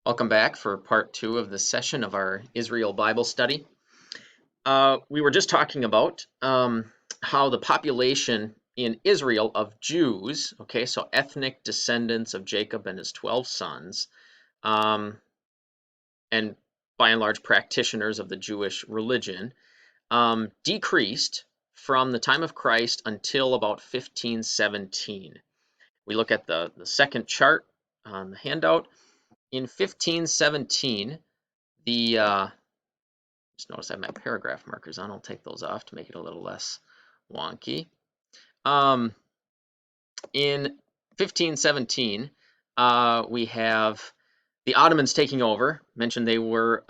Welcome back for part two of the session of our Israel Bible study. We were just talking about how the population in Israel of Jews, okay, so ethnic descendants of Jacob and his 12 sons, um, and by and large practitioners of the Jewish religion, decreased from the time of Christ until about 1517. We look at the second chart on the handout. In 1517, the just notice I have my paragraph markers on. I'll take those off to make it a little less wonky. Um, in 1517, we have the Ottomans taking over. Mentioned they were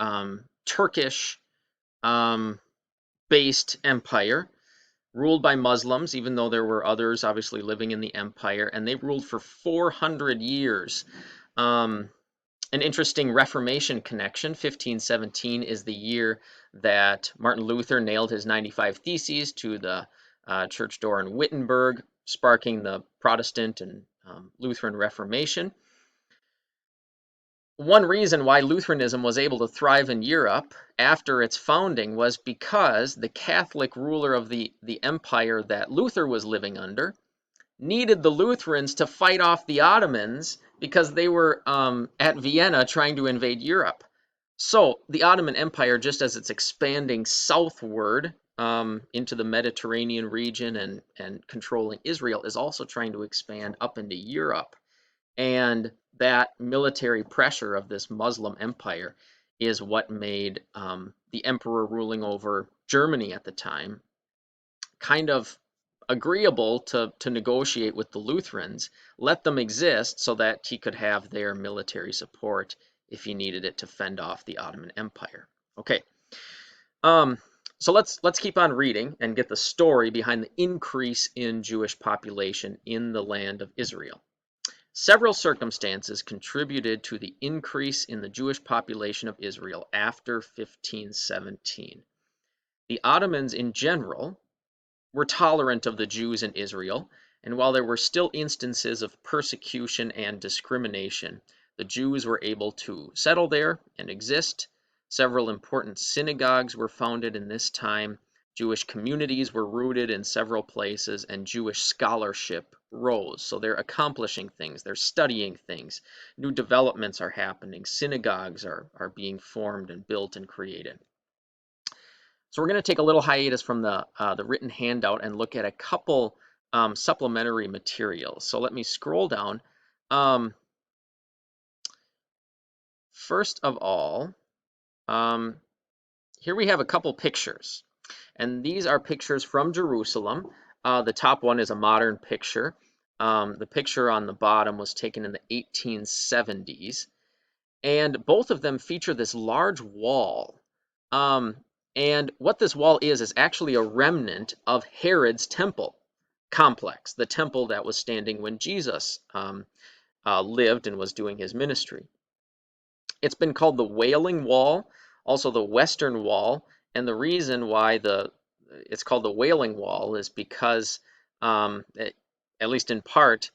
Turkish based empire, ruled by Muslims, even though there were others obviously living in the empire, and they ruled for 400 years. An interesting Reformation connection. 1517 is the year that Martin Luther nailed his 95 Theses to the church door in Wittenberg, sparking the Protestant and Lutheran Reformation. One reason why Lutheranism was able to thrive in Europe after its founding was because the Catholic ruler of the empire that Luther was living under needed the Lutherans to fight off the Ottomans because they were at Vienna trying to invade Europe. So the Ottoman Empire, just as it's expanding southward into the Mediterranean region and controlling Israel, is also trying to expand up into Europe. And that military pressure of this Muslim empire is what made the emperor ruling over Germany at the time kind of agreeable to negotiate with the Lutherans, let them exist so that he could have their military support if he needed it to fend off the Ottoman Empire. Okay, so let's keep on reading and get the story behind the increase in Jewish population in the land of Israel. Several circumstances contributed to the increase in the Jewish population of Israel after 1517. The Ottomans in general were tolerant of the Jews in Israel, and while there were still instances of persecution and discrimination, the Jews were able to settle there and exist. Several important synagogues were founded in this time. Jewish communities were rooted in several places, and Jewish scholarship rose. So they're accomplishing things, they're studying things. New developments are happening. Synagogues are being formed and built and created. So we're going to take a little hiatus from the written handout and look at a couple supplementary materials. So let me scroll down. First of all, here we have a couple pictures. And these are pictures from Jerusalem. The top one is a modern picture. The picture on the bottom was taken in the 1870s. And both of them feature this large wall. And what this wall is actually a remnant of Herod's temple complex, the temple that was standing when Jesus lived and was doing his ministry. It's been called the Wailing Wall, also the Western Wall, and the reason why it's called the Wailing Wall is because, at least in part,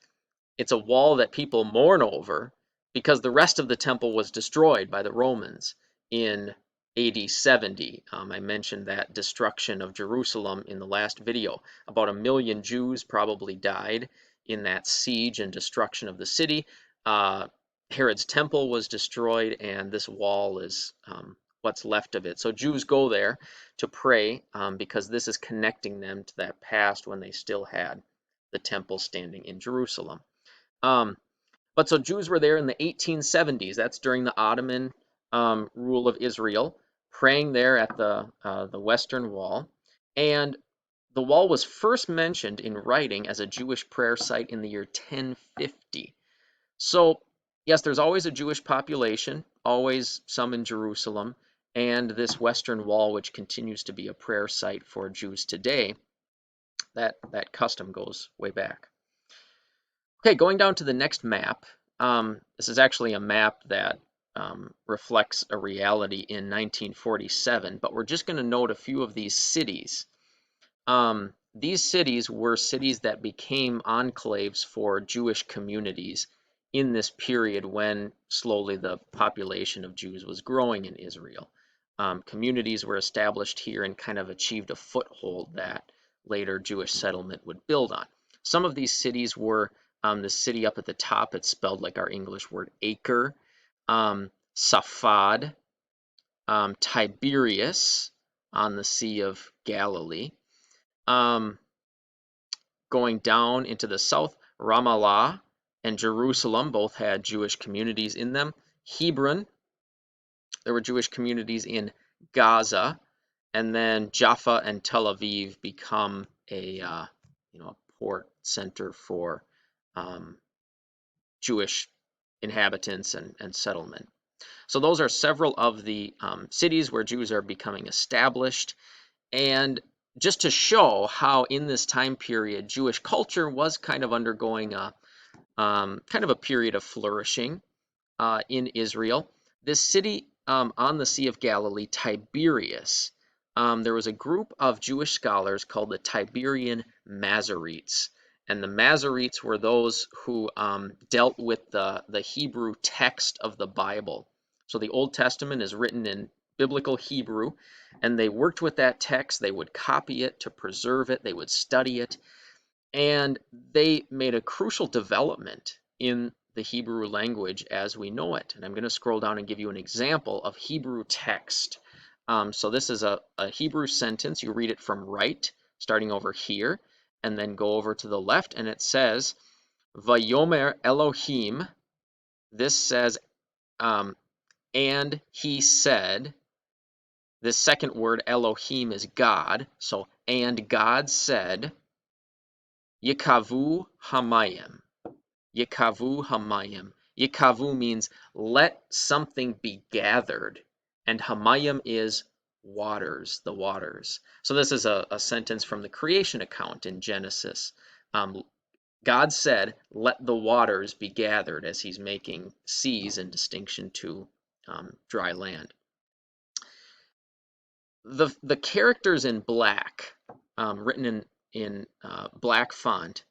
it's a wall that people mourn over because the rest of the temple was destroyed by the Romans in AD 70. I mentioned that destruction of Jerusalem in the last video. About 1 million Jews probably died in that siege and destruction of the city. Herod's temple was destroyed, and this wall is what's left of it. So Jews go there to pray because this is connecting them to that past when they still had the temple standing in Jerusalem. But so Jews were there in the 1870s. That's during the Ottoman rule of Israel, praying there at the Western Wall. And the wall was first mentioned in writing as a Jewish prayer site in the year 1050. So yes, there's always a Jewish population, always some in Jerusalem, and this Western Wall, which continues to be a prayer site for Jews today. That custom goes way back. Okay, going down to the next map. This is actually a map that reflects a reality in 1947, but we're just going to note a few of these cities. These cities were cities that became enclaves for Jewish communities in this period when slowly the population of Jews was growing in Israel. Communities were established here and kind of achieved a foothold that later Jewish settlement would build on. Some of these cities were the city up at the top, it's spelled like our English word acre, Safad, Tiberias on the Sea of Galilee. Going down into the south, Ramallah and Jerusalem both had Jewish communities in them. Hebron, there were Jewish communities in Gaza, and then Jaffa and Tel Aviv become a port center for Jewish inhabitants and settlement. So those are several of the cities where Jews are becoming established. And just to show how in this time period Jewish culture was kind of undergoing a period of flourishing in Israel. This city on the Sea of Galilee, Tiberias, there was a group of Jewish scholars called the Tiberian Masoretes. And the Masoretes were those who dealt with the Hebrew text of the Bible. So the Old Testament is written in biblical Hebrew, and they worked with that text. They would copy it to preserve it. They would study it. And they made a crucial development in the Hebrew language as we know it. And I'm going to scroll down and give you an example of Hebrew text. So this is a Hebrew sentence. You read it from right, starting over here, and then go over to the left, and it says, Vayomer Elohim. This says, and he said. This second word, Elohim, is God. So, and God said, Yikavu Hamayim. Yikavu Hamayim. Yikavu means let something be gathered, and Hamayim is waters, the waters. So this is a sentence from the creation account in Genesis. God said, let the waters be gathered, as he's making seas in distinction to dry land. The characters in black, written in black font,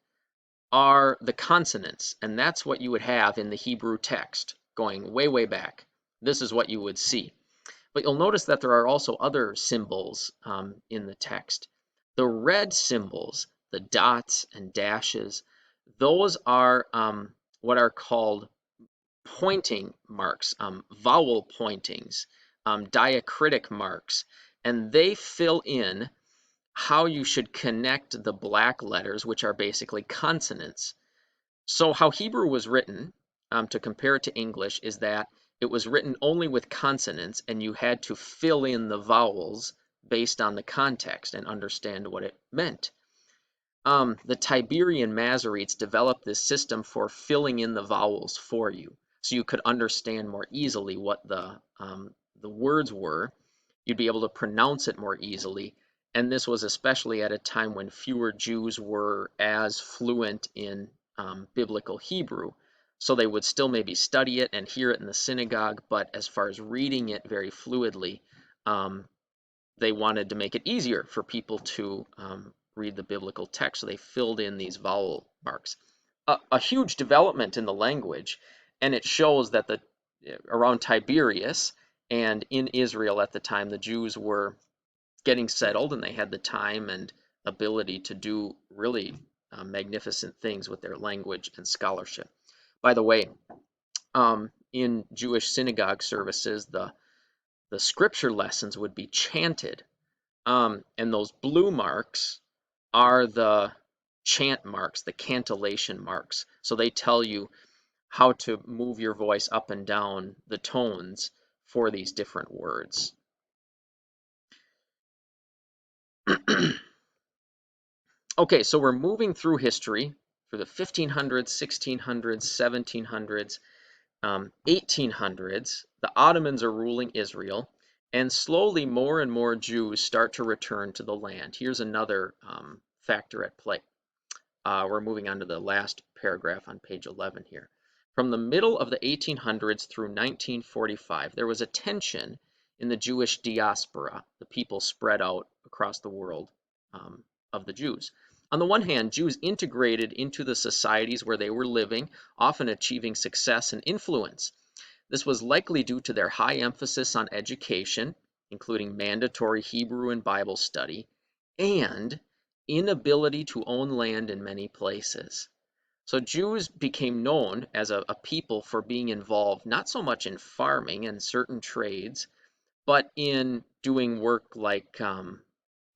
are the consonants, and that's what you would have in the Hebrew text going way, way back. This is what you would see. But you'll notice that there are also other symbols in the text. The red symbols, the dots and dashes, those are what are called pointing marks, vowel pointings, diacritic marks, and they fill in how you should connect the black letters, which are basically consonants. So how Hebrew was written, to compare it to English, is that it was written only with consonants, and you had to fill in the vowels based on the context and understand what it meant. The Tiberian Masoretes developed this system for filling in the vowels for you, so you could understand more easily what the words were. You'd be able to pronounce it more easily, and this was especially at a time when fewer Jews were as fluent in biblical Hebrew. So they would still maybe study it and hear it in the synagogue, but as far as reading it very fluidly, they wanted to make it easier for people to read the biblical text, so they filled in these vowel marks. A huge development in the language, and it shows that around Tiberias and in Israel at the time, the Jews were getting settled, and they had the time and ability to do really magnificent things with their language and scholarship. By the way, in Jewish synagogue services, the scripture lessons would be chanted, and those blue marks are the chant marks, the cantillation marks. So they tell you how to move your voice up and down the tones for these different words. Okay, so we're moving through history for the 1500s, 1600s, 1700s, 1800s. The Ottomans are ruling Israel, and slowly more and more Jews start to return to the land. Here's another factor at play. We're moving on to the last paragraph on page 11 here. From the middle of the 1800s through 1945, there was a tension in the Jewish diaspora, the people spread out across the world of the Jews. On the one hand, Jews integrated into the societies where they were living, often achieving success and influence. This was likely due to their high emphasis on education, including mandatory Hebrew and Bible study, and inability to own land in many places. So Jews became known as a people for being involved not so much in farming and certain trades, but in doing work like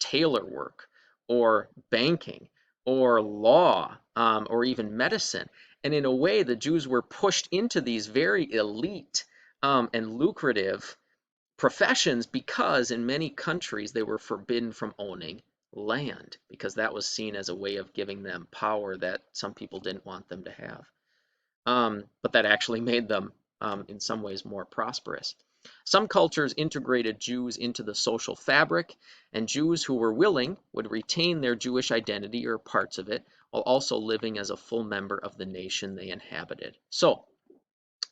tailor work or banking or law or even medicine. And in a way, the Jews were pushed into these very elite and lucrative professions because in many countries they were forbidden from owning land because that was seen as a way of giving them power that some people didn't want them to have. But that actually made them, in some ways, more prosperous. Some cultures integrated Jews into the social fabric, and Jews who were willing would retain their Jewish identity or parts of it while also living as a full member of the nation they inhabited. So,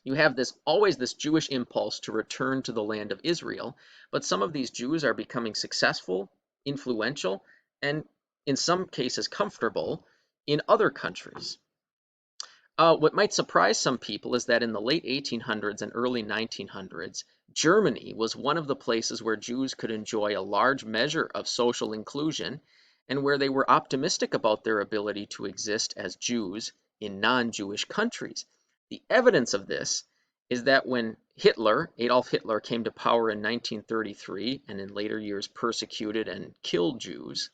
you have always this Jewish impulse to return to the land of Israel, but some of these Jews are becoming successful, influential, and in some cases comfortable in other countries. What might surprise some people is that in the late 1800s and early 1900s, Germany was one of the places where Jews could enjoy a large measure of social inclusion and where they were optimistic about their ability to exist as Jews in non-Jewish countries. The evidence of this is that when Adolf Hitler, came to power in 1933 and in later years persecuted and killed Jews,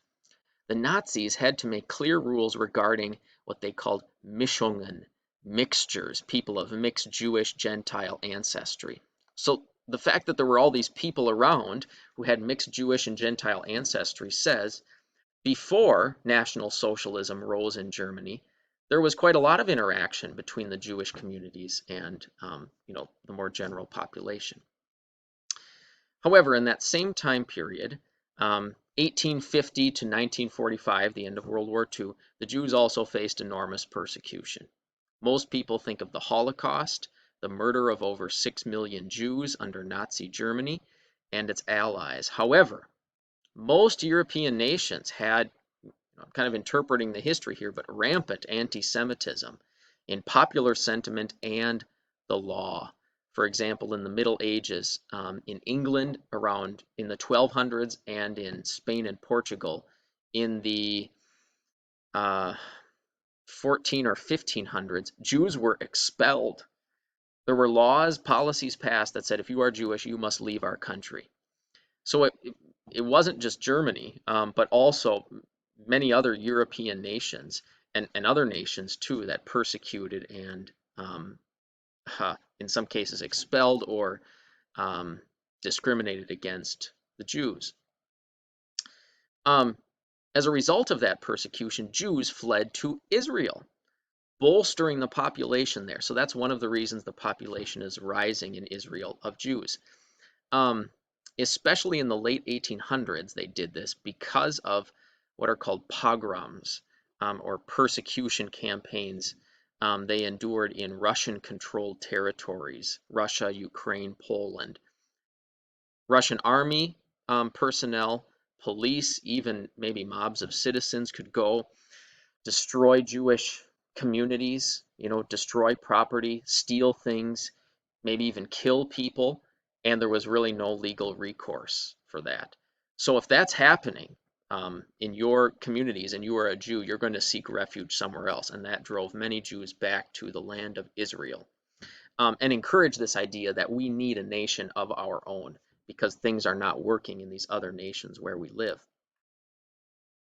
the Nazis had to make clear rules regarding what they called Mischungen, mixtures, people of mixed Jewish Gentile ancestry. So the fact that there were all these people around who had mixed Jewish and Gentile ancestry says before National Socialism rose in Germany, there was quite a lot of interaction between the Jewish communities and the more general population. However, in that same time period, 1850 to 1945, the end of World War II, the Jews also faced enormous persecution. Most people think of the Holocaust, the murder of over 6 million Jews under Nazi Germany and its allies. However, most European nations had, I'm kind of interpreting the history here, but rampant anti-Semitism in popular sentiment and the law. For example, in the Middle Ages, in England around in the 1200s and in Spain and Portugal in the 14 or 1500s, Jews were expelled. There were laws, policies passed that said if you are Jewish, you must leave our country. So it wasn't just Germany, but also many other European nations and other nations too that persecuted and in some cases expelled or discriminated against the Jews. As a result of that persecution, Jews fled to Israel, bolstering the population there. So that's one of the reasons the population is rising in Israel of Jews. Especially in the late 1800s, they did this because of what are called pogroms or persecution campaigns they endured in Russian-controlled territories, Russia, Ukraine, Poland. Russian army personnel, police, even maybe mobs of citizens could go destroy Jewish communities, destroy property, steal things, maybe even kill people, and there was really no legal recourse for that. So if that's happening in your communities and you are a Jew, you're going to seek refuge somewhere else, and that drove many Jews back to the land of Israel and encouraged this idea that we need a nation of our own because things are not working in these other nations where we live.